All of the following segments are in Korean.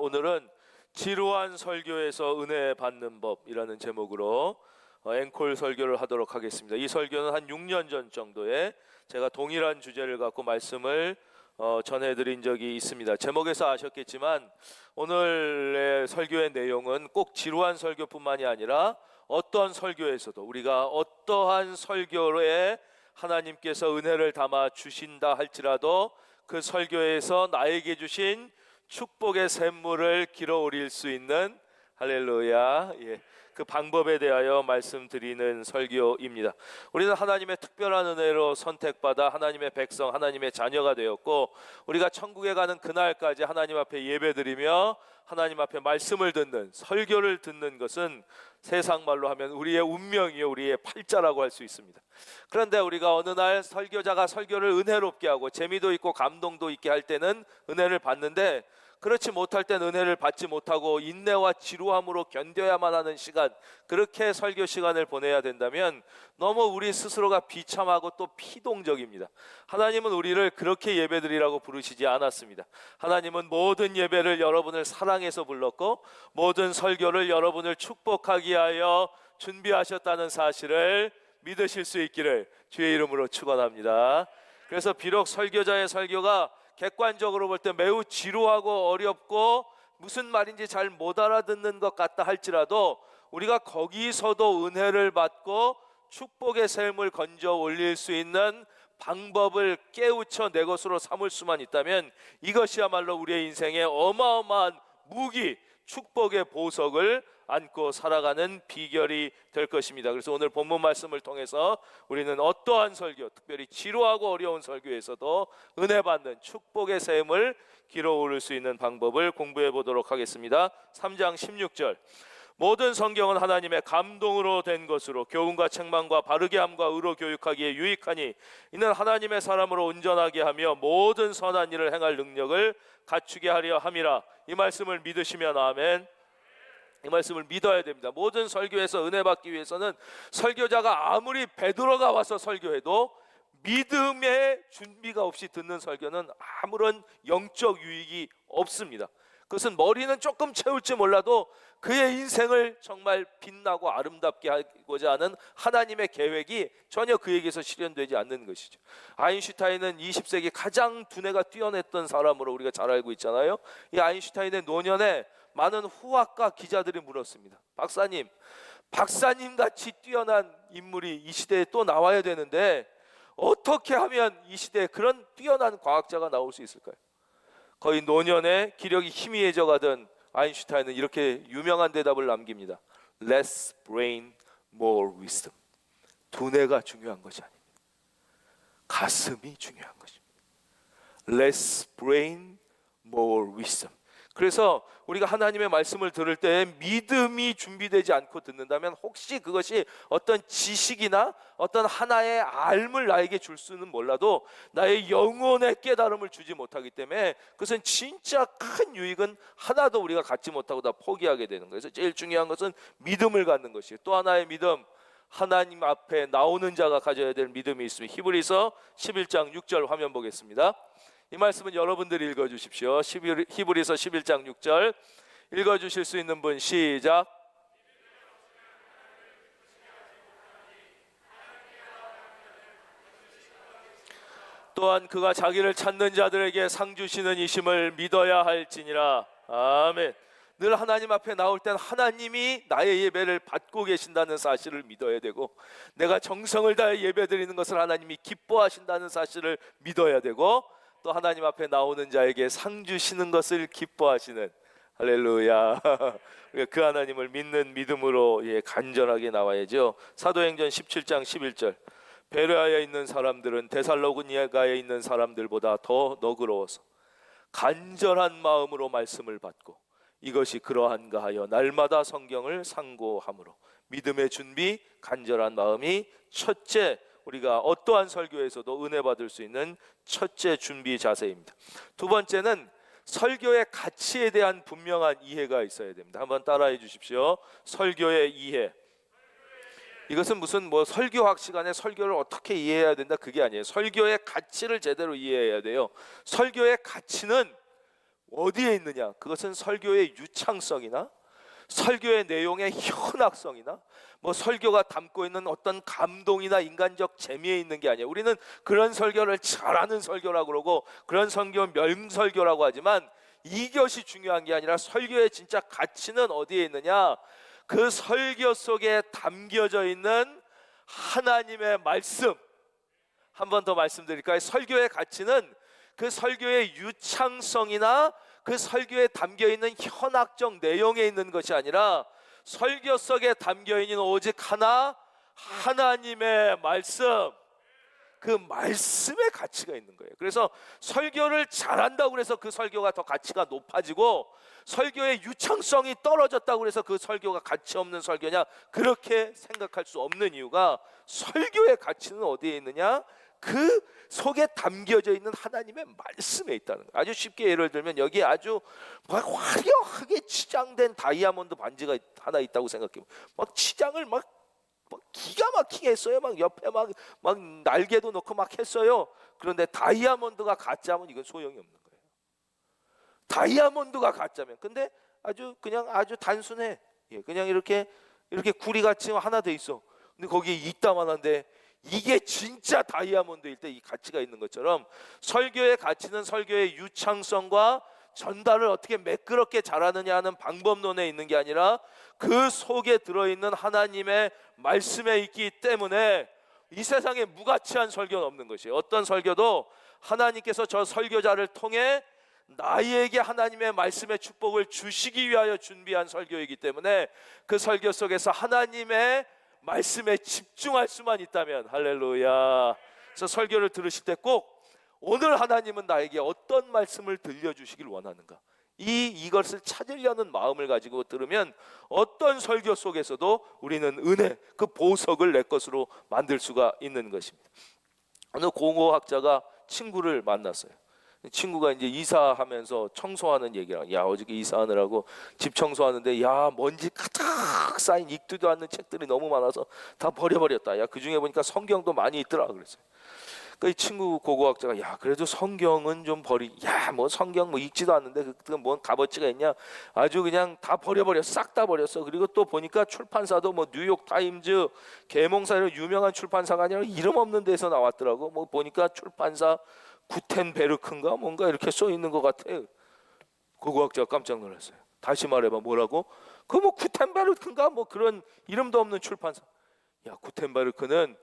오늘은 지루한 설교에서 은혜 받는 법이라는 제목으로 앵콜 설교를 하도록 하겠습니다. 이 설교는 한 6년 전 정도에 제가 동일한 주제를 갖고 말씀을 전해드린 적이 있습니다. 제목에서 아셨겠지만 오늘의 설교의 내용은 꼭 지루한 설교뿐만이 아니라 어떠한 설교에서도 우리가 어떠한 설교에 하나님께서 은혜를 담아 주신다 할지라도 그 설교에서 나에게 주신 축복의 샘물을 길어 올릴 수 있는 할렐루야, 그 방법에 대하여 말씀드리는 설교입니다. 우리는 하나님의 특별한 은혜로 선택받아 하나님의 백성, 하나님의 자녀가 되었고, 우리가 천국에 가는 그날까지 하나님 앞에 예배드리며 하나님 앞에 말씀을 듣는, 설교를 듣는 것은 세상 말로 하면 우리의 운명이요, 우리의 팔자라고 할 수 있습니다. 그런데 우리가 어느 날 설교자가 설교를 은혜롭게 하고 재미도 있고 감동도 있게 할 때는 은혜를 받는데, 그렇지 못할 땐 은혜를 받지 못하고 인내와 지루함으로 견뎌야만 하는 시간, 그렇게 설교 시간을 보내야 된다면 너무 우리 스스로가 비참하고 또 피동적입니다. 하나님은 우리를 그렇게 예배드리라고 부르시지 않았습니다. 하나님은 모든 예배를 여러분을 사랑해서 불렀고 모든 설교를 여러분을 축복하기 위하여 준비하셨다는 사실을 믿으실 수 있기를 주의 이름으로 축원합니다. 그래서 비록 설교자의 설교가 객관적으로 볼 때 매우 지루하고 어렵고 무슨 말인지 잘 못 알아듣는 것 같다 할지라도 우리가 거기서도 은혜를 받고 축복의 샘을 건져 올릴 수 있는 방법을 깨우쳐 내 것으로 삼을 수만 있다면 이것이야말로 우리의 인생의 어마어마한 무기, 축복의 보석을 안고 살아가는 비결이 될 것입니다. 그래서 오늘 본문 말씀을 통해서 우리는 어떠한 설교, 특별히 지루하고 어려운 설교에서도 은혜 받는 축복의 샘을 길어 오를 수 있는 방법을 공부해 보도록 하겠습니다. 3장 16절, 모든 성경은 하나님의 감동으로 된 것으로 교훈과 책망과 바르게 함과 의로 교육하기에 유익하니 이는 하나님의 사람으로 온전하게 하며 모든 선한 일을 행할 능력을 갖추게 하려 함이라. 이 말씀을 믿으시면 아멘. 이 말씀을 믿어야 됩니다. 모든 설교에서 은혜 받기 위해서는 설교자가 아무리 베드로가 와서 설교해도 믿음의 준비가 없이 듣는 설교는 아무런 영적 유익이 없습니다. 그것은 머리는 조금 채울지 몰라도 그의 인생을 정말 빛나고 아름답게 하고자 하는 하나님의 계획이 전혀 그에게서 실현되지 않는 것이죠. 아인슈타인은 20세기 가장 두뇌가 뛰어났던 사람으로 우리가 잘 알고 있잖아요. 이 아인슈타인의 노년에 많은 후학과 기자들이 물었습니다. 박사님 같이 뛰어난 인물이 이 시대에 또 나와야 되는데 어떻게 하면 이 시대에 그런 뛰어난 과학자가 나올 수 있을까요? 거의 노년에 기력이 희미해져 가던 아인슈타인은 이렇게 유명한 대답을 남깁니다. Less brain, more wisdom. 두뇌가 중요한 것이 아닙니다. 가슴이 중요한 것입니다. Less brain, more wisdom. 그래서 우리가 하나님의 말씀을 들을 때 믿음이 준비되지 않고 듣는다면 혹시 그것이 어떤 지식이나 어떤 하나의 알을 나에게 줄 수는 몰라도 나의 영혼의 깨달음을 주지 못하기 때문에 그것은 진짜 큰 유익은 하나도 우리가 갖지 못하고 다 포기하게 되는 거예요. 그래서 제일 중요한 것은 믿음을 갖는 것이에요. 또 하나의 믿음, 하나님 앞에 나오는 자가 가져야 될 믿음이 있습니다. 히브리서 11장 6절 화면 보겠습니다. 이 말씀은 여러분들이 읽어주십시오. 히브리서 11장 6절 읽어주실 수 있는 분 시작. 또한 그가 자기를 찾는 자들에게 상 주시는 이심을 믿어야 할지니라. 아멘. 늘 하나님 앞에 나올 땐 하나님이 나의 예배를 받고 계신다는 사실을 믿어야 되고, 내가 정성을 다해 예배드리는 것을 하나님이 기뻐하신다는 사실을 믿어야 되고, 또 하나님 앞에 나오는 자에게 상 주시는 것을 기뻐하시는, 할렐루야. 그 하나님을 믿는 믿음으로 간절하게 나와야죠. 사도행전 17장 11절, 베레아에 있는 사람들은 데살로니가에 있는 사람들보다 더 너그러워서 간절한 마음으로 말씀을 받고 이것이 그러한가 하여 날마다 성경을 상고함으로. 믿음의 준비, 간절한 마음이 첫째, 우리가 어떠한 설교에서도 은혜 받을 수 있는 첫째 준비 자세입니다. 두 번째는 설교의 가치에 대한 분명한 이해가 있어야 됩니다. 한번 따라해 주십시오. 설교의 이해. 이것은 무슨 설교학 시간에 설교를 어떻게 이해해야 된다, 그게 아니에요. 설교의 가치를 제대로 이해해야 돼요. 설교의 가치는 어디에 있느냐? 그것은 설교의 유창성이나 설교의 내용의 현학성이나 뭐 설교가 담고 있는 어떤 감동이나 인간적 재미에 있는 게 아니에요. 우리는 그런 설교를 잘하는 설교라고 그러고 그런 설교 명설교라고 하지만 이것이 중요한 게 아니라 설교의 진짜 가치는 어디에 있느냐? 그 설교 속에 담겨져 있는 하나님의 말씀. 한 번 더 말씀드릴까요? 설교의 가치는 그 설교의 유창성이나 그 설교에 담겨있는 현학적 내용에 있는 것이 아니라 설교 속에 담겨있는 오직 하나, 하나님의 말씀. 그 말씀의 가치가 있는 거예요. 그래서 설교를 잘한다고 해서 그 설교가 더 가치가 높아지고 설교의 유창성이 떨어졌다고 해서 그 설교가 가치 없는 설교냐, 그렇게 생각할 수 없는 이유가 설교의 가치는 어디에 있느냐? 그 속에 담겨져 있는 하나님의 말씀에 있다는 거예요. 아주 쉽게 예를 들면 여기에 아주 막 화려하게 치장된 다이아몬드 반지가 하나 있다고 생각해요. 막 치장을 막 기가 막히게 했어요. 막 옆에 막 날개도 넣고 막 했어요. 그런데 다이아몬드가 가짜면 이건 소용이 없는 거예요. 다이아몬드가 가짜면. 근데 아주 단순해. 예, 그냥 이렇게 구리같이 하나 돼 있어. 근데 거기에 이따만한데 이게 진짜 다이아몬드일 때 이 가치가 있는 것처럼 설교의 가치는 설교의 유창성과 전달을 어떻게 매끄럽게 잘하느냐 하는 방법론에 있는 게 아니라 그 속에 들어있는 하나님의 말씀에 있기 때문에 이 세상에 무가치한 설교는 없는 것이에요. 어떤 설교도 하나님께서 저 설교자를 통해 나에게 하나님의 말씀의 축복을 주시기 위하여 준비한 설교이기 때문에 그 설교 속에서 하나님의 말씀에 집중할 수만 있다면, 할렐루야. 그래서 설교를 들으실 때 꼭 오늘 하나님은 나에게 어떤 말씀을 들려주시길 원하는가, 이것을 찾으려는 마음을 가지고 들으면 어떤 설교 속에서도 우리는 은혜, 그 보석을 내 것으로 만들 수가 있는 것입니다. 어느 공호학자가 친구를 만났어요. 친구가 이제 이사하면서 청소하는 얘기랑, 야 어저께 이사하느라고 집 청소하는데 야 먼지 가득 쌓인 읽지도 않는 책들이 너무 많아서 다 버려버렸다. 야 그중에 보니까 성경도 많이 있더라 그랬어요. 그 친구 고고학자가 야 그래도 성경은 좀 야 뭐 성경 뭐 읽지도 않는데 그건 뭔 값어치가 있냐, 아주 그냥 다 버려버려, 싹 다 버렸어. 그리고 또 보니까 출판사도 뭐 뉴욕 타임즈, 계몽사 이런 유명한 출판사가 아니라 이름 없는 데서 나왔더라고. 뭐 보니까 출판사 구텐베르크인가 뭔가 이렇게 써 있는 것 같아. 고고학자가 깜짝 놀랐어요. 다시 말해봐, 뭐라고? 그 뭐 구텐베르크인가 뭐 그런 이름도 없는 출판사. 야 구텐베르크는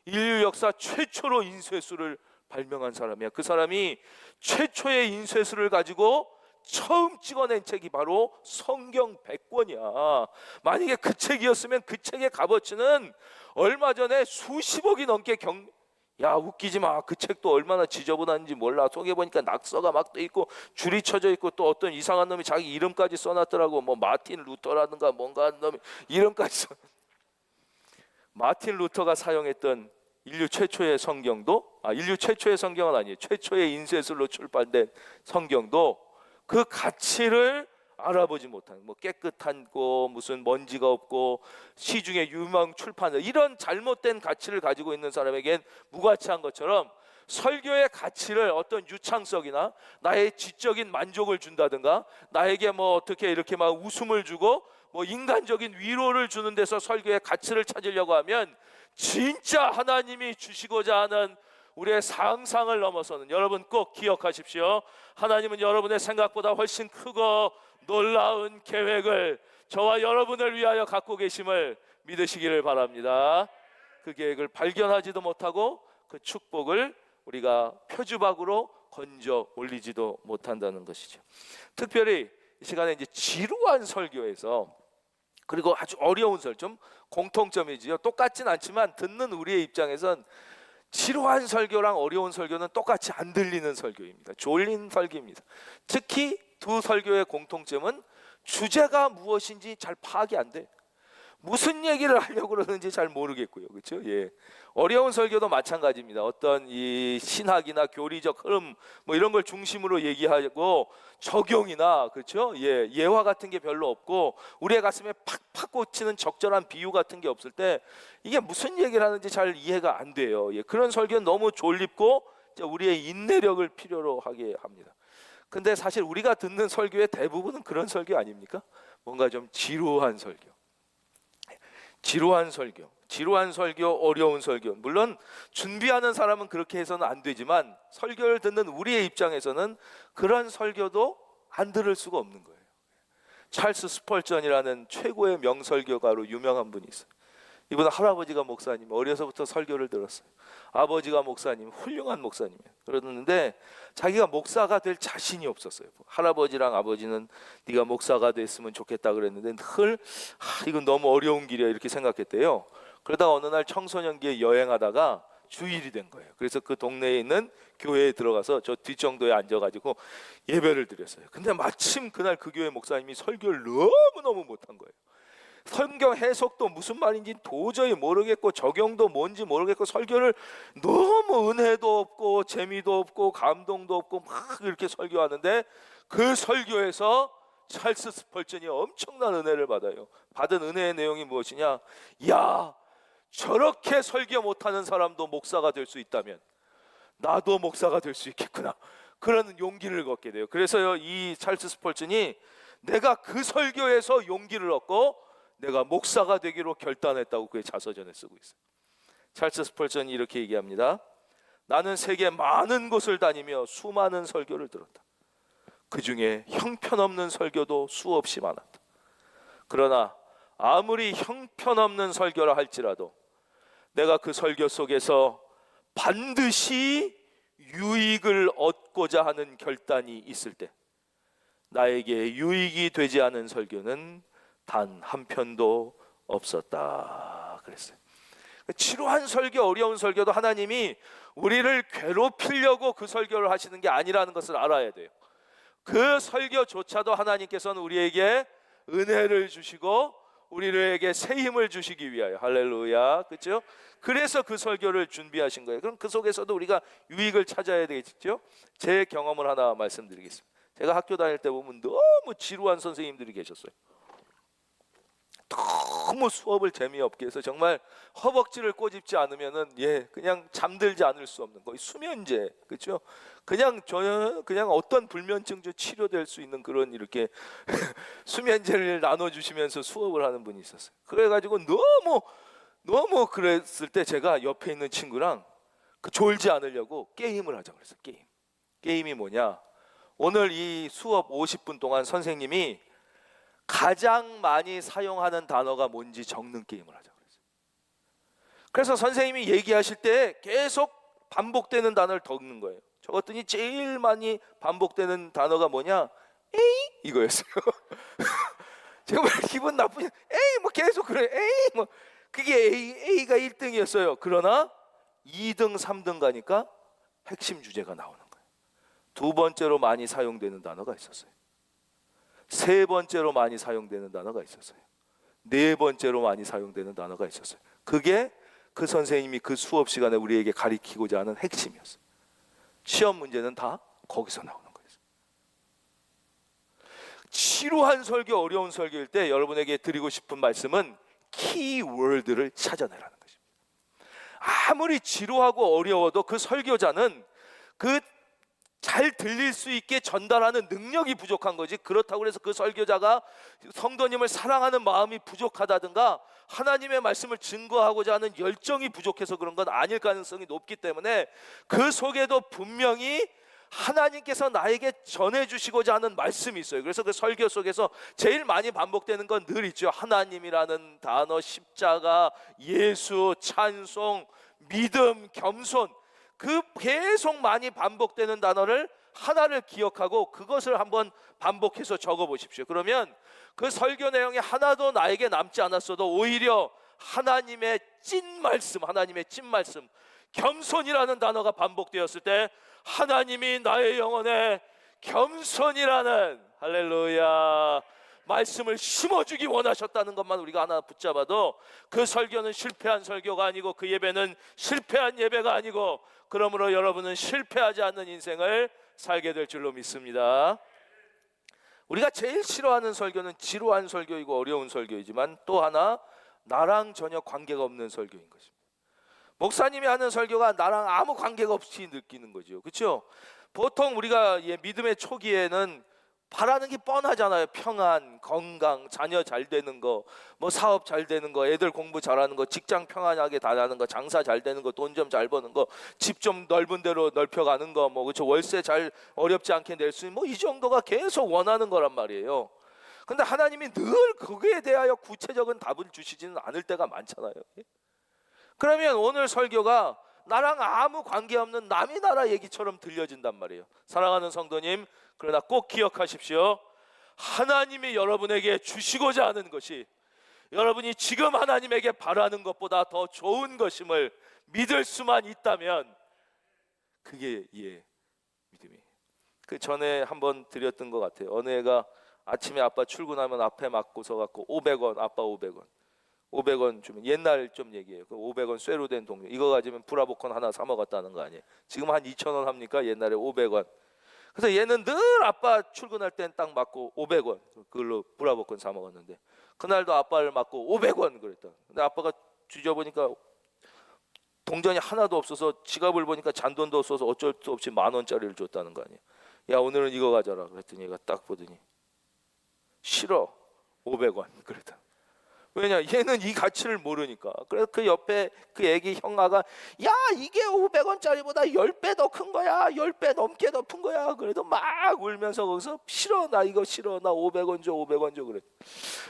인류 역사 최초로 인쇄술을 발명한 사람이야. 그 사람이 최초의 인쇄술을 가지고 처음 찍어낸 책이 바로 성경 100권이야. 만약에 그 책이었으면 그 책의 값어치는 얼마 전에 수십억이 넘게 야 웃기지 마. 그 책도 얼마나 지저분한지 몰라. 속에 보니까 낙서가 막 돼 있고 줄이 쳐져 있고 또 어떤 이상한 놈이 자기 이름까지 써놨더라고. 뭐 마틴 루터라든가 뭔가 하는 놈이 이름까지 써. 마틴 루터가 사용했던 인류 최초의 성경도, 인류 최초의 성경은 아니에요. 최초의 인쇄술로 출판된 성경도 그 가치를 알아보지 못하는, 뭐 깨끗한 거, 무슨 먼지가 없고 시중에 유명 출판사, 이런 잘못된 가치를 가지고 있는 사람에겐 무가치한 것처럼 설교의 가치를 어떤 유창성이나 나의 지적인 만족을 준다든가 나에게 뭐 어떻게 이렇게 막 웃음을 주고 뭐 인간적인 위로를 주는 데서 설교의 가치를 찾으려고 하면 진짜 하나님이 주시고자 하는 우리의 상상을 넘어서는, 여러분 꼭 기억하십시오. 하나님은 여러분의 생각보다 훨씬 크고 놀라운 계획을 저와 여러분을 위하여 갖고 계심을 믿으시기를 바랍니다. 그 계획을 발견하지도 못하고 그 축복을 우리가 표주박으로 건져 올리지도 못한다는 것이죠. 특별히 이 시간에 이제 지루한 설교에서, 그리고 아주 어려운 설, 좀 공통점이지요. 똑같진 않지만 듣는 우리의 입장에선 지루한 설교랑 어려운 설교는 똑같이 안 들리는 설교입니다. 졸린 설교입니다. 특히 두 설교의 공통점은 주제가 무엇인지 잘 파악이 안 돼. 무슨 얘기를 하려고 그러는지 잘 모르겠고요. 그렇죠? 예. 어려운 설교도 마찬가지입니다. 어떤 이 신학이나 교리적 흐름 뭐 이런 걸 중심으로 얘기하고 적용이나, 그렇죠? 예. 예화 같은 게 별로 없고 우리의 가슴에 팍팍 꽂히는 적절한 비유 같은 게 없을 때 이게 무슨 얘기를 하는지 잘 이해가 안 돼요. 예. 그런 설교는 너무 졸립고 우리의 인내력을 필요로 하게 합니다. 근데 사실 우리가 듣는 설교의 대부분은 그런 설교 아닙니까? 뭔가 좀 지루한 설교, 지루한 설교, 어려운 설교. 물론 준비하는 사람은 그렇게 해서는 안 되지만 설교를 듣는 우리의 입장에서는 그런 설교도 안 들을 수가 없는 거예요. 찰스 스펄전이라는 최고의 명설교가로 유명한 분이 있어요. 이분은 할아버지가 목사님, 어려서부터 설교를 들었어요. 아버지가 목사님, 훌륭한 목사님이에요. 그러는데 자기가 목사가 될 자신이 없었어요. 할아버지랑 아버지는 네가 목사가 됐으면 좋겠다 그랬는데 늘 이건 너무 어려운 길이야 이렇게 생각했대요. 그러다가 어느 날 청소년기에 여행하다가 주일이 된 거예요. 그래서 그 동네에 있는 교회에 들어가서 저 뒷정도에 앉아가지고 예배를 드렸어요. 근데 마침 그날 그 교회 목사님이 설교를 너무너무 못한 거예요. 성경 해석도 무슨 말인지 도저히 모르겠고 적용도 뭔지 모르겠고 설교를 너무 은혜도 없고 재미도 없고 감동도 없고 막 이렇게 설교하는데 그 설교에서 찰스 스펄전이 엄청난 은혜를 받아요. 받은 은혜의 내용이 무엇이냐? 야, 저렇게 설교 못하는 사람도 목사가 될 수 있다면 나도 목사가 될 수 있겠구나, 그런 용기를 갖게 돼요. 그래서요, 이 찰스 스펄전이 내가 그 설교에서 용기를 얻고 내가 목사가 되기로 결단했다고 그의 자서전에 쓰고 있어요. 찰스 스펄전이 이렇게 얘기합니다. 나는 세계 많은 곳을 다니며 수많은 설교를 들었다. 그 중에 형편없는 설교도 수없이 많았다. 그러나 아무리 형편없는 설교라 할지라도 내가 그 설교 속에서 반드시 유익을 얻고자 하는 결단이 있을 때 나에게 유익이 되지 않은 설교는 단 한 편도 없었다 그랬어요. 지루한 설교, 어려운 설교도 하나님이 우리를 괴롭히려고 그 설교를 하시는 게 아니라는 것을 알아야 돼요. 그 설교조차도 하나님께서는 우리에게 은혜를 주시고 우리에게 새 힘을 주시기 위하여, 할렐루야, 그렇죠? 그래서 그 설교를 준비하신 거예요. 그럼 그 속에서도 우리가 유익을 찾아야 되겠죠? 제 경험을 하나 말씀드리겠습니다. 제가 학교 다닐 때 보면 너무 지루한 선생님들이 계셨어요. 너무 수업을 재미없게 해서 정말 허벅지를 꼬집지 않으면은 그냥 잠들지 않을 수 없는 거의 수면제, 그렇죠? 그냥 어떤 불면증도 치료될 수 있는 그런 이렇게 수면제를 나눠주시면서 수업을 하는 분이 있었어요. 그래가지고 너무 그랬을 때 제가 옆에 있는 친구랑 졸지 않으려고 게임을 하자고 그랬어요. 게임이 뭐냐? 오늘 이 수업 50분 동안 선생님이 가장 많이 사용하는 단어가 뭔지 적는 게임을 하자고 그랬어요. 그래서 선생님이 얘기하실 때 계속 반복되는 단어를 적는 거예요. 적었더니 제일 많이 반복되는 단어가 뭐냐? 에이, 이거였어요. 정말 기분 나쁘냐? 에이, 뭐 계속 그래. 에이, 뭐 그게 A가 1등이었어요. 그러나 2등, 3등 가니까 핵심 주제가 나오는 거예요. 두 번째로 많이 사용되는 단어가 있었어요. 세 번째로 많이 사용되는 단어가 있었어요. 네 번째로 많이 사용되는 단어가 있었어요. 그게 그 선생님이 그 수업 시간에 우리에게 가리키고자 하는 핵심이었어요. 시험 문제는 다 거기서 나오는 거예요. 지루한 설교, 어려운 설교일 때 여러분에게 드리고 싶은 말씀은 키워드를 찾아내라는 것입니다. 아무리 지루하고 어려워도 그 설교자는 그 잘 들릴 수 있게 전달하는 능력이 부족한 거지, 그렇다고 해서 그 설교자가 성도님을 사랑하는 마음이 부족하다든가 하나님의 말씀을 증거하고자 하는 열정이 부족해서 그런 건 아닐 가능성이 높기 때문에 그 속에도 분명히 하나님께서 나에게 전해주시고자 하는 말씀이 있어요. 그래서 그 설교 속에서 제일 많이 반복되는 건 늘 있죠. 하나님이라는 단어, 십자가, 예수, 찬송, 믿음, 겸손, 그 계속 많이 반복되는 단어를 하나를 기억하고 그것을 한번 반복해서 적어보십시오. 그러면 그 설교 내용이 하나도 나에게 남지 않았어도 오히려 하나님의 찐 말씀, 겸손이라는 단어가 반복되었을 때 하나님이 나의 영혼에 겸손이라는, 할렐루야, 말씀을 심어주기 원하셨다는 것만 우리가 하나 붙잡아도 그 설교는 실패한 설교가 아니고 그 예배는 실패한 예배가 아니고, 그러므로 여러분은 실패하지 않는 인생을 살게 될 줄로 믿습니다. 우리가 제일 싫어하는 설교는 지루한 설교이고 어려운 설교이지만 또 하나 나랑 전혀 관계가 없는 설교인 것입니다. 목사님이 하는 설교가 나랑 아무 관계가 없이 느끼는 거죠. 그렇죠? 보통 우리가 믿음의 초기에는 바라는 게 뻔하잖아요. 평안, 건강, 자녀 잘 되는 거, 뭐 사업 잘 되는 거, 애들 공부 잘하는 거, 직장 평안하게 다니는 거, 장사 잘 되는 거, 돈 좀 잘 버는 거, 집 좀 넓은 데로 넓혀가는 거, 뭐 그렇죠. 월세 잘 어렵지 않게 낼 수 있는 뭐 이 정도가 계속 원하는 거란 말이에요. 근데 하나님이 늘 거기에 대하여 구체적인 답을 주시지는 않을 때가 많잖아요. 그러면 오늘 설교가 나랑 아무 관계없는 남의 나라 얘기처럼 들려진단 말이에요. 사랑하는 성도님, 그러나 꼭 기억하십시오. 하나님이 여러분에게 주시고자 하는 것이 여러분이 지금 하나님에게 바라는 것보다 더 좋은 것임을 믿을 수만 있다면 그게 믿음이에요. 그 전에 한번 드렸던 것 같아요. 어느 애가 아침에 아빠 출근하면 앞에 맞고서 갖고 500원, 아빠 500원 주면, 옛날 좀 얘기해요. 그 500원 쇠로 된 동전, 이거 가지면 브라보콘 하나 사 먹었다는 거 아니에요. 지금 한 2,000원 합니까? 옛날에 500원. 그래서 얘는 늘 아빠 출근할 땐 딱 맞고 500원, 그걸로 브라보콘 사 먹었는데 그날도 아빠를 맞고 500원 그랬다. 근데 아빠가 뒤져보니까 동전이 하나도 없어서, 지갑을 보니까 잔돈도 없어서 어쩔 수 없이 10,000원짜리를 줬다는 거 아니에요. 야, 오늘은 이거 가져라 그랬더니 얘가 딱 보더니 싫어, 500원 그랬다. 왜냐, 얘는 이 가치를 모르니까. 그래서 그 옆에 그 애기 형아가, 야, 이게 500원짜리보다 10배 더 큰 거야, 10배 넘게 더 큰 거야. 그래도 막 울면서 거기서 싫어, 나 이거 싫어, 나 500원 줘, 500원 줘 그래.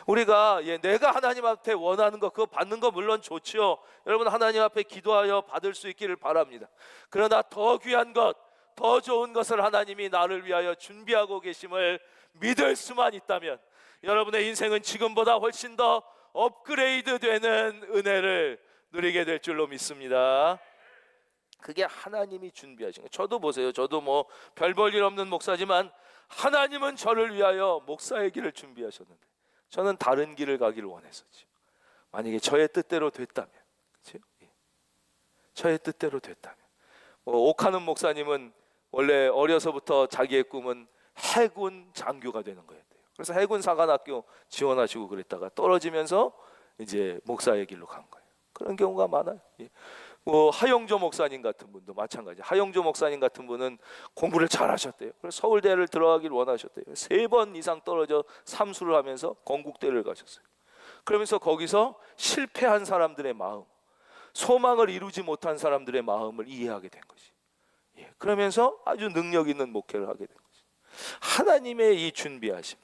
우리가 내가 하나님 앞에 원하는 거, 그거 받는 거 물론 좋지요. 여러분, 하나님 앞에 기도하여 받을 수 있기를 바랍니다. 그러나 더 귀한 것, 더 좋은 것을 하나님이 나를 위하여 준비하고 계심을 믿을 수만 있다면 여러분의 인생은 지금보다 훨씬 더 업그레이드 되는 은혜를 누리게 될 줄로 믿습니다. 그게 하나님이 준비하신 거예요. 저도 보세요. 저도 뭐 별 볼 일 없는 목사지만 하나님은 저를 위하여 목사의 길을 준비하셨는데 저는 다른 길을 가기를 원했었죠. 만약에 저의 뜻대로 됐다면, 그렇죠? 저의 뜻대로 됐다면. 옥하는 목사님은 원래 어려서부터 자기의 꿈은 해군 장교가 되는 거예요. 그래서 해군 사관학교 지원하시고 그랬다가 떨어지면서 이제 목사의 길로 간 거예요. 그런 경우가 많아요. 하영조 목사님 같은 분도 마찬가지. 하영조 목사님 같은 분은 공부를 잘하셨대요. 그래서 서울대를 들어가기를 원하셨대요. 3번 이상 떨어져 삼수를 하면서 건국대를 가셨어요. 그러면서 거기서 실패한 사람들의 마음, 소망을 이루지 못한 사람들의 마음을 이해하게 된 것이. 그러면서 아주 능력 있는 목회를 하게 된 것이. 하나님의 이 준비하심.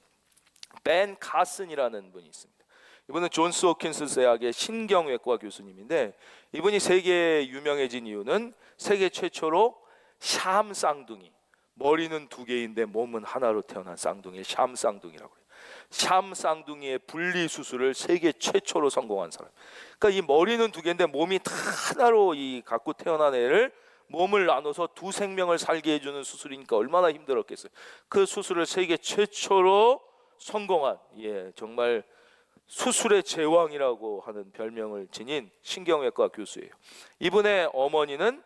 벤 카슨이라는 분이 있습니다. 이분은 존스 호킨스 대학의 신경외과 교수님인데, 이분이 세계에 유명해진 이유는 세계 최초로 샴 쌍둥이, 머리는 2개인데 몸은 하나로 태어난 쌍둥이를 샴 쌍둥이라고 해요. 샴 쌍둥이의 분리 수술을 세계 최초로 성공한 사람. 그러니까 이 머리는 2개인데 몸이 다 하나로 갖고 태어난 애를 몸을 나눠서 2 생명을 살게 해주는 수술이니까 얼마나 힘들었겠어요. 그 수술을 세계 최초로 성공한, 정말 수술의 제왕이라고 하는 별명을 지닌 신경외과 교수예요. 이분의 어머니는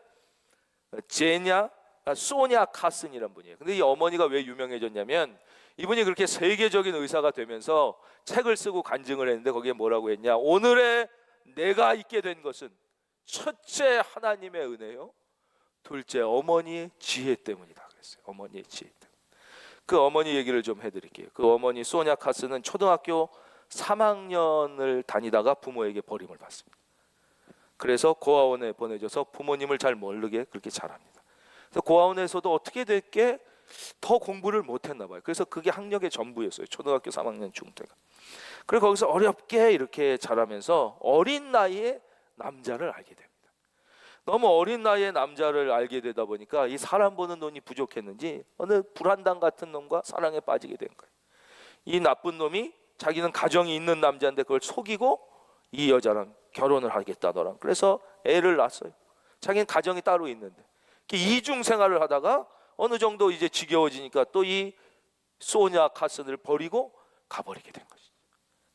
소냐 카슨이란 분이에요. 근데 이 어머니가 왜 유명해졌냐면, 이분이 그렇게 세계적인 의사가 되면서 책을 쓰고 간증을 했는데 거기에 뭐라고 했냐, 오늘의 내가 있게 된 것은 첫째 하나님의 은혜요, 둘째 어머니의 지혜 때문이다 그랬어요. 어머니의 지혜 때문에. 그 어머니 얘기를 좀 해드릴게요. 그 어머니 소냐 카스는 초등학교 3학년을 다니다가 부모에게 버림을 받습니다. 그래서 고아원에 보내져서 부모님을 잘 모르게 그렇게 자랍니다. 그래서 고아원에서도 어떻게 됐게 더 공부를 못했나 봐요. 그래서 그게 학력의 전부였어요. 초등학교 3학년 중때가. 그리고 거기서 어렵게 이렇게 자라면서 어린 나이에 남자를 알게 됩니다. 너무 어린 나이에 남자를 알게 되다 보니까 이 사람 보는 눈이 부족했는지 어느 불한당 같은 놈과 사랑에 빠지게 된 거예요. 이 나쁜 놈이 자기는 가정이 있는 남자인데 그걸 속이고 이 여자랑 결혼을 하겠다 너랑. 그래서 애를 낳았어요. 자기는 가정이 따로 있는데 이중 생활을 하다가 어느 정도 이제 지겨워지니까 또 이 소냐 카슨을 버리고 가버리게 된 것이죠.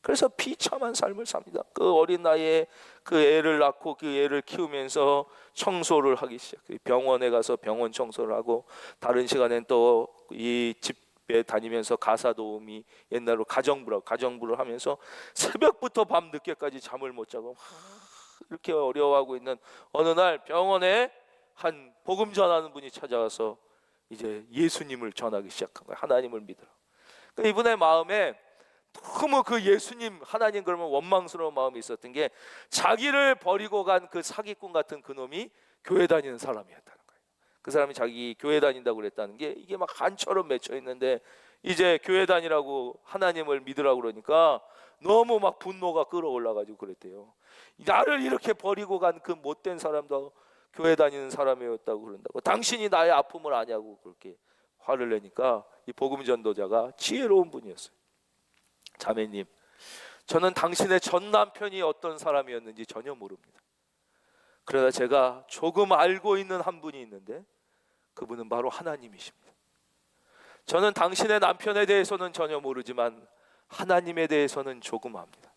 그래서 비참한 삶을 삽니다. 그 어린 나이에 그 애를 낳고 그 애를 키우면서 청소를 하기 시작해요. 병원에 가서 병원 청소를 하고, 다른 시간엔 또 이 집에 다니면서 가사 도우미, 옛날로 가정부를 하면서 새벽부터 밤 늦게까지 잠을 못 자고 이렇게 어려워하고 있는 어느 날 병원에 한 복음 전하는 분이 찾아와서 이제 예수님을 전하기 시작한 거예요. 하나님을 믿으라. 그러니까 이분의 마음에 너무 그 예수님 하나님 그러면 원망스러운 마음이 있었던 게 자기를 버리고 간 그 사기꾼 같은 그 놈이 교회 다니는 사람이었다는 거예요. 그 사람이 자기 교회 다닌다고 그랬다는 게 이게 막 한처럼 맺혀 있는데 이제 교회 다니라고 하나님을 믿으라고 그러니까 너무 막 분노가 끌어올라가지고 그랬대요. 나를 이렇게 버리고 간 그 못된 사람도 교회 다니는 사람이었다고 그런다고, 당신이 나의 아픔을 아냐고 그렇게 화를 내니까 이 복음 전도자가 지혜로운 분이었어요. 자매님, 저는 당신의 전 남편이 어떤 사람이었는지 전혀 모릅니다. 그러나 제가 조금 알고 있는 한 분이 있는데 그분은 바로 하나님이십니다. 저는 당신의 남편에 대해서는 전혀 모르지만 하나님에 대해서는 조금 압니다.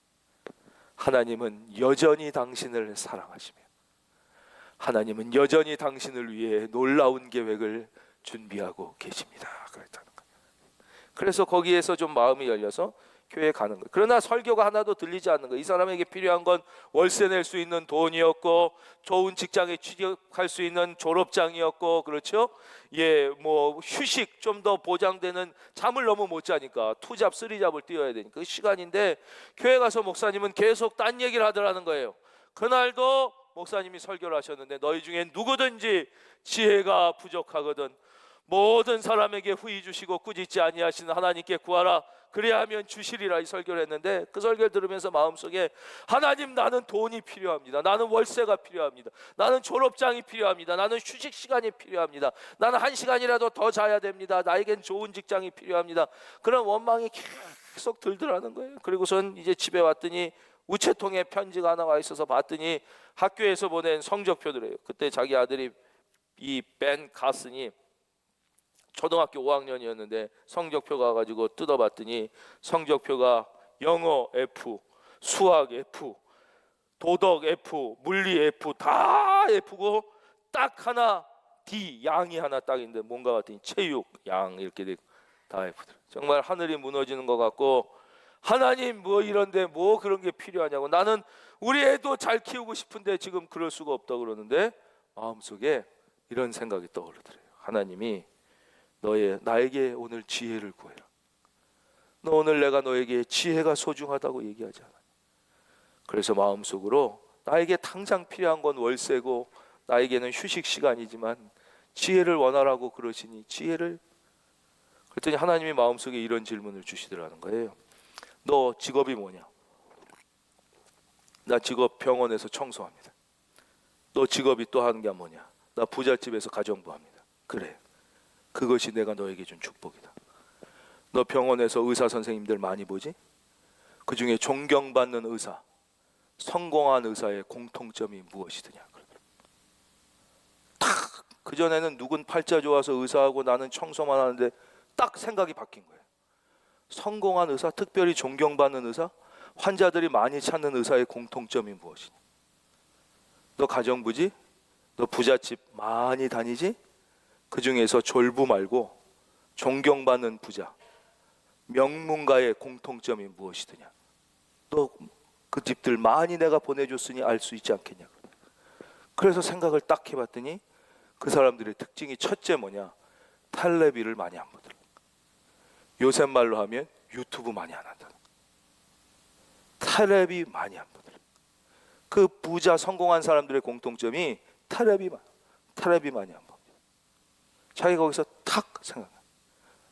하나님은 여전히 당신을 사랑하시며 하나님은 여전히 당신을 위해 놀라운 계획을 준비하고 계십니다. 그랬다는 거예요. 그래서 거기에서 좀 마음이 열려서 교회에 가는 거예요. 그러나 설교가 하나도 들리지 않는 거예요. 이 사람에게 필요한 건 월세 낼 수 있는 돈이었고 좋은 직장에 취직할 수 있는 졸업장이었고, 그렇죠? 예, 뭐 휴식 좀 더 보장되는, 잠을 너무 못 자니까 투잡, 쓰리잡을 뛰어야 되니까 그 시간인데 교회 가서 목사님은 계속 딴 얘기를 하더라는 거예요. 그날도 목사님이 설교를 하셨는데 너희 중에 누구든지 지혜가 부족하거든 모든 사람에게 후히 주시고 꾸짖지 아니하시는 하나님께 구하라 그래야 하면 주시리라, 이 설교를 했는데 그 설교를 들으면서 마음속에 하나님, 나는 돈이 필요합니다. 나는 월세가 필요합니다. 나는 졸업장이 필요합니다. 나는 휴식 시간이 필요합니다. 나는 1시간이라도 더 자야 됩니다. 나에겐 좋은 직장이 필요합니다. 그런 원망이 계속 들더라는 거예요. 그리고선 이제 집에 왔더니 우체통에 편지가 하나 와 있어서 봤더니 학교에서 보낸 성적표더래요. 그때 자기 아들이 이 벤 카슨이 초등학교 5학년이었는데 성적표가 가지고 뜯어봤더니 성적표가 영어 F, 수학 F, 도덕 F, 물리 F, 다 F고 딱 하나 D, 양이 하나 딱 있는데 뭔가 봤더니 체육, 양 이렇게 되고 다 F들. 정말 하늘이 무너지는 것 같고, 하나님 뭐 이런데 뭐 그런 게 필요하냐고, 나는 우리 애도 잘 키우고 싶은데 지금 그럴 수가 없다 그러는데 마음속에 이런 생각이 떠오르더래요. 하나님이 나에게 오늘 지혜를 구해라. 너 오늘 내가 너에게 지혜가 소중하다고 얘기하지 않아? 그래서 마음속으로 나에게 당장 필요한 건 월세고 나에게는 휴식 시간이지만 지혜를 원하라고 그러시니 지혜를. 그랬더니 하나님이 마음속에 이런 질문을 주시더라는 거예요. 너 직업이 뭐냐? 나 직업 병원에서 청소합니다. 너 직업이 또 하는 게 뭐냐? 나 부잣집에서 가정부합니다. 그래, 그것이 내가 너에게 준 축복이다. 너 병원에서 의사 선생님들 많이 보지? 그 중에 존경받는 의사, 성공한 의사의 공통점이 무엇이더냐? 딱 그전에는 누군 팔자 좋아서 의사하고 나는 청소만 하는데 딱 생각이 바뀐 거예요. 성공한 의사, 특별히 존경받는 의사, 환자들이 많이 찾는 의사의 공통점이 무엇이냐? 너 가정부지? 너 부잣집 많이 다니지? 그 중에서 졸부 말고 존경받는 부자, 명문가의 공통점이 무엇이더냐? 너 그 집들 많이 내가 보내줬으니 알 수 있지 않겠냐? 그래서 생각을 딱 해봤더니 그 사람들의 특징이 첫째 뭐냐? 텔레비를 많이 안 보더라. 요새 말로 하면 유튜브 많이 안 한다. 텔레비 많이 안 보더라. 그 부자 성공한 사람들의 공통점이 텔레비 많이 안 봐. 자기가 거기서 탁 생각해.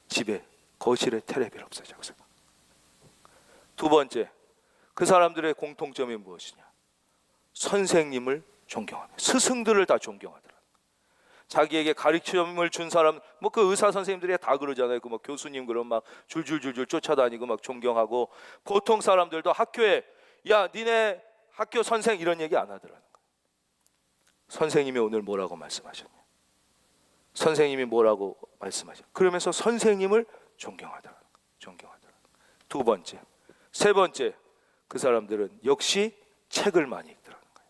집에 거실에 텔레비를 없애자고 생각. 두 번째, 그 사람들의 공통점이 무엇이냐? 선생님을 존경하며 스승들을 다 존경하더라. 자기에게 가르침을 준 사람, 뭐 그 의사 선생님들이 다 그러잖아요. 그 막 교수님 그런 막 줄줄줄줄 쫓아다니고 막 존경하고, 보통 사람들도 학교에 야 니네 학교 선생 이런 얘기 안 하더라는 거예요. 선생님이 오늘 뭐라고 말씀하셨냐? 선생님이 뭐라고 말씀하셨냐? 그러면서 선생님을 존경하더라. 두 번째, 세 번째, 그 사람들은 역시 책을 많이 읽더라는 거예요.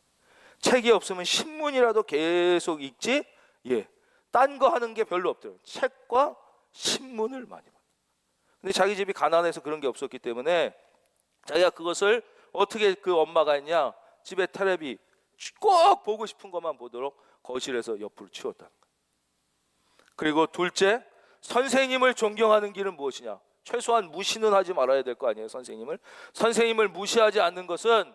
책이 없으면 신문이라도 계속 읽지, 딴 거 하는 게 별로 없더라고요. 책과 신문을 많이 봐요. 근데 자기 집이 가난해서 그런 게 없었기 때문에 자기가 그것을 어떻게 그 엄마가 했냐? 집에 텔레비 꼭 보고 싶은 것만 보도록 거실에서 옆으로 치웠다. 그리고 둘째, 선생님을 존경하는 길은 무엇이냐? 최소한 무시는 하지 말아야 될 거 아니에요. 선생님을 무시하지 않는 것은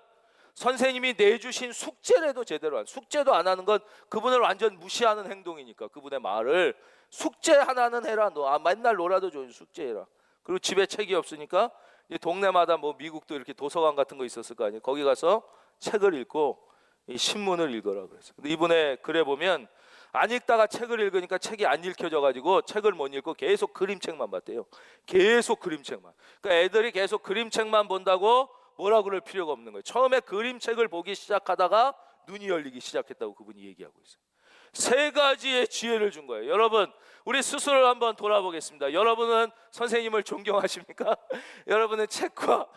선생님이 내주신 숙제라도 제대로 숙제도 안 하는 건 그분을 완전 무시하는 행동이니까 그분의 말을 숙제 하나는 해라. 너 맨날 놀아도 좋은 숙제해라. 그리고 집에 책이 없으니까 이제 동네마다 뭐 미국도 이렇게 도서관 같은 거 있었을 거 아니에요. 거기 가서 책을 읽고 이 신문을 읽어라 그랬어요. 근데 이분의 글에 보면 안 읽다가 책을 읽으니까 책이 안 읽혀져 가지고 책을 못 읽고 계속 그림책만 봤대요. 계속 그림책만. 그러니까 애들이 계속 그림책만 본다고 뭐라 그럴 필요가 없는 거예요. 처음에 그림책을 보기 시작하다가 눈이 열리기 시작했다고 그분이 얘기하고 있어요. 세 가지의 지혜를 준 거예요. 여러분, 우리 스스로를 한번 돌아보겠습니다. 여러분은 선생님을 존경하십니까? 여러분은 책과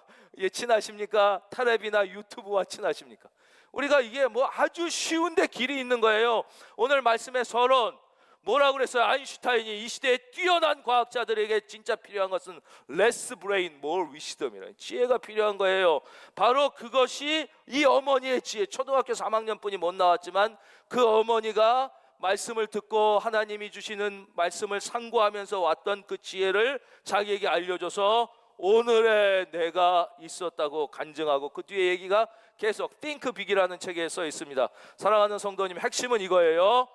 친하십니까? 타레비나 유튜브와 친하십니까? 우리가 이게 뭐 아주 쉬운데 길이 있는 거예요. 오늘 말씀의 서론 뭐라고 그랬어요? 아인슈타인이 이 시대에 뛰어난 과학자들에게 진짜 필요한 것은 less brain, more wisdom이라는 지혜가 필요한 거예요. 바로 그것이 이 어머니의 지혜. 초등학교 3학년뿐이 못 나왔지만 그 어머니가 말씀을 듣고 하나님이 주시는 말씀을 상고하면서 왔던 그 지혜를 자기에게 알려줘서 오늘의 내가 있었다고 간증하고 그 뒤에 얘기가 계속 Think Big이라는 책에 써 있습니다. 사랑하는 성도님, 핵심은 이거예요.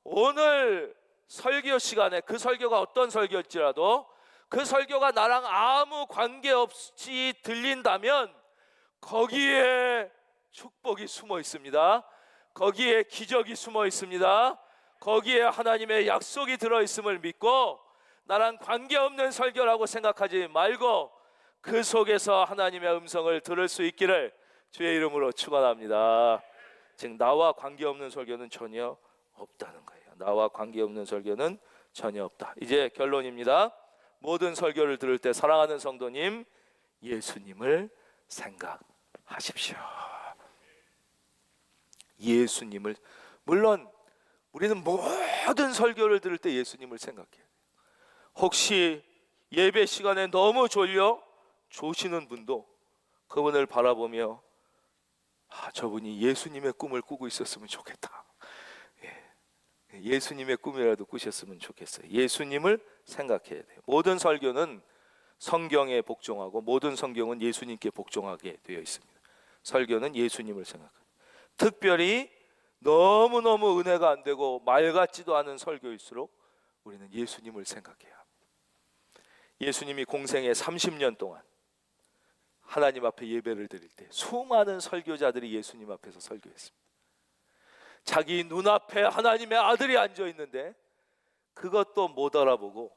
오늘 설교 시간에 그 설교가 어떤 설교일지라도 그 설교가 나랑 아무 관계없이 들린다면 거기에 축복이 숨어 있습니다. 거기에 기적이 숨어 있습니다. 거기에 하나님의 약속이 들어있음을 믿고 나랑 관계없는 설교라고 생각하지 말고 그 속에서 하나님의 음성을 들을 수 있기를 주의 이름으로 축원합니다. 즉 나와 관계없는 설교는 전혀 없다는 거예요. 나와 관계없는 설교는 전혀 없다. 이제 결론입니다. 모든 설교를 들을 때 사랑하는 성도님, 예수님을 생각하십시오. 예수님을, 물론 우리는 모든 설교를 들을 때 예수님을 생각해요. 혹시 예배 시간에 너무 졸려 조시는 분도 그분을 바라보며 저분이 예수님의 꿈을 꾸고 있었으면 좋겠다. 예수님의 꿈이라도 꾸셨으면 좋겠어요. 예수님을 생각해야 돼요. 모든 설교는 성경에 복종하고 모든 성경은 예수님께 복종하게 되어 있습니다. 설교는 예수님을 생각해요. 특별히 너무너무 은혜가 안 되고 말 같지도 않은 설교일수록 우리는 예수님을 생각해야 합니다. 예수님이 공생애 30년 동안 하나님 앞에 예배를 드릴 때 수많은 설교자들이 예수님 앞에서 설교했습니다. 자기 눈앞에 하나님의 아들이 앉아 있는데 그것도 못 알아보고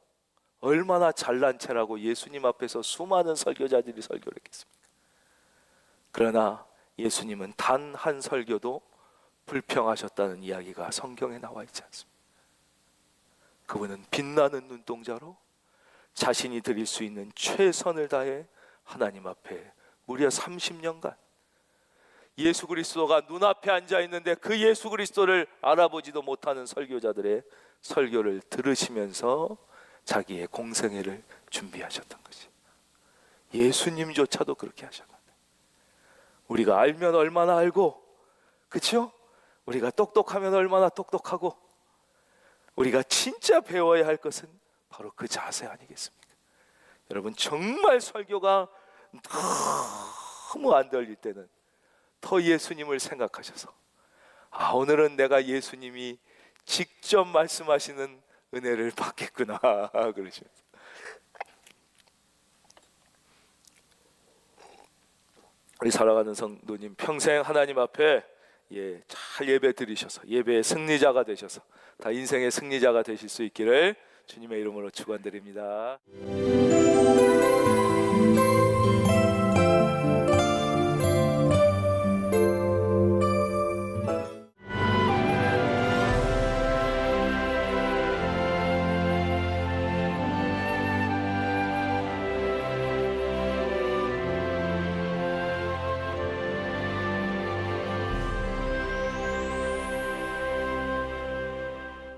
얼마나 잘난 체라고 예수님 앞에서 수많은 설교자들이 설교를 했겠습니까? 그러나 예수님은 단 한 설교도 불평하셨다는 이야기가 성경에 나와 있지 않습니다. 그분은 빛나는 눈동자로 자신이 드릴 수 있는 최선을 다해 하나님 앞에 무려 30년간 예수 그리스도가 눈앞에 앉아 있는데 그 예수 그리스도를 알아보지도 못하는 설교자들의 설교를 들으시면서 자기의 공생애를 준비하셨던 것이, 예수님조차도 그렇게 하셨는데 우리가 알면 얼마나 알고, 그렇죠? 우리가 똑똑하면 얼마나 똑똑하고, 우리가 진짜 배워야 할 것은 바로 그 자세 아니겠습니까? 여러분, 정말 설교가 너무 안 들릴 때는 더 예수님을 생각하셔서 오늘은 내가 예수님이 직접 말씀하시는 은혜를 받겠구나 그러시면서 우리 사랑하는 성도님, 평생 하나님 앞에 잘 예배 드리셔서 예배의 승리자가 되셔서 다 인생의 승리자가 되실 수 있기를 주님의 이름으로 축원드립니다.